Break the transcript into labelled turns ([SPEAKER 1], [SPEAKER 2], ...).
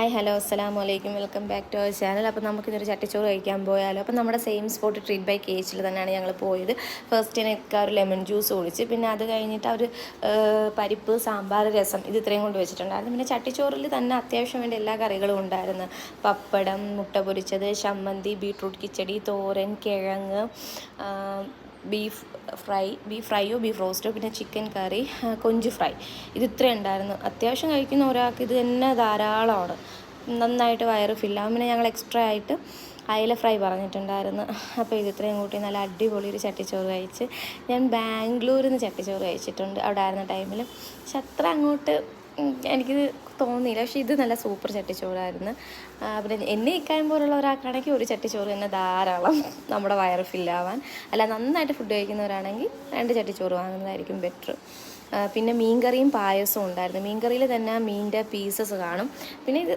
[SPEAKER 1] Hi hello അസ്സലാമു അലൈക്കും welcome back to our channel. അപ്പോൾ നമുക്കിന്നൊരു ചട്ടിച്ചോറ് കഴിക്കാൻ പോയാലോ. അപ്പോൾ നമ്മുടെ സെയിം സ്പോട്ട് ട്രീറ്റ് ബൈ കേച്ചിൽ തന്നെയാണ് ഞങ്ങൾ പോയത്. ഫസ്റ്റിനൊക്കെ ഒരു ലെമൺ ജ്യൂസ് കുടിച്ച്, പിന്നെ അത് കഴിഞ്ഞിട്ട് അവർ പരിപ്പ്, സാമ്പാർ, രസം ഇത് ഇത്രയും കൊണ്ട് വെച്ചിട്ടുണ്ടായിരുന്നു. പിന്നെ ചട്ടിച്ചോറിൽ തന്നെ അത്യാവശ്യം വേണ്ട എല്ലാ കറികളും ഉണ്ടായിരുന്നു. പപ്പടം, മുട്ട പൊരിച്ചത്, ചമ്മന്തി, ബീട്രൂട്ട് കിച്ചടി, തോരൻ, കിഴങ്ങ്, ബീഫ് ഫ്രൈയോ ബീഫ് റോസ്റ്റോ, പിന്നെ ചിക്കൻ കറി, കൊഞ്ച് ഫ്രൈ, ഇത് ഇത്രയും ഉണ്ടായിരുന്നു. അത്യാവശ്യം കഴിക്കുന്ന ഒരാൾക്ക് ഇത് തന്നെ ധാരാളമാണ്, നന്നായിട്ട് വയറ് ഫില്ലാകും. പിന്നെ ഞങ്ങൾ എക്സ്ട്രാ ആയിട്ട് അയല ഫ്രൈ പറഞ്ഞിട്ടുണ്ടായിരുന്നു. അപ്പോൾ ഇത് ഇത്രയും കൂട്ടി നല്ല അടിപൊളി ഒരു ചട്ടിച്ചോറ് കഴിച്ച്. ഞാൻ ബാംഗ്ലൂരിൽ നിന്ന് ചട്ടിച്ചോറ് കഴിച്ചിട്ടുണ്ട് അവിടെ ആയിരുന്ന ടൈമിൽ, പക്ഷെ അത്ര അങ്ങോട്ട് എനിക്കിത് തോന്നിയില്ല. പക്ഷേ ഇത് നല്ല സൂപ്പർ ചട്ടിച്ചോറായിരുന്നു. പിന്നെ എന്നെ ഇക്കായം പോലുള്ള ഒരാൾക്കാണെങ്കിൽ ഒരു ചട്ടിച്ചോറ് തന്നെ ധാരാളം, നമ്മുടെ വയറ് ഫില്ലാവാൻ. അല്ല, നന്നായിട്ട് ഫുഡ് കഴിക്കുന്നവരാണെങ്കിൽ 2 ചട്ടിച്ചോറ് വാങ്ങുന്നതായിരിക്കും ബെറ്റർ. പിന്നെ മീൻകറിയും പായസവും ഉണ്ടായിരുന്നു. മീൻകറിയിൽ തന്നെ മീനിൻ്റെ പീസസ് കാണും. പിന്നെ ഇത്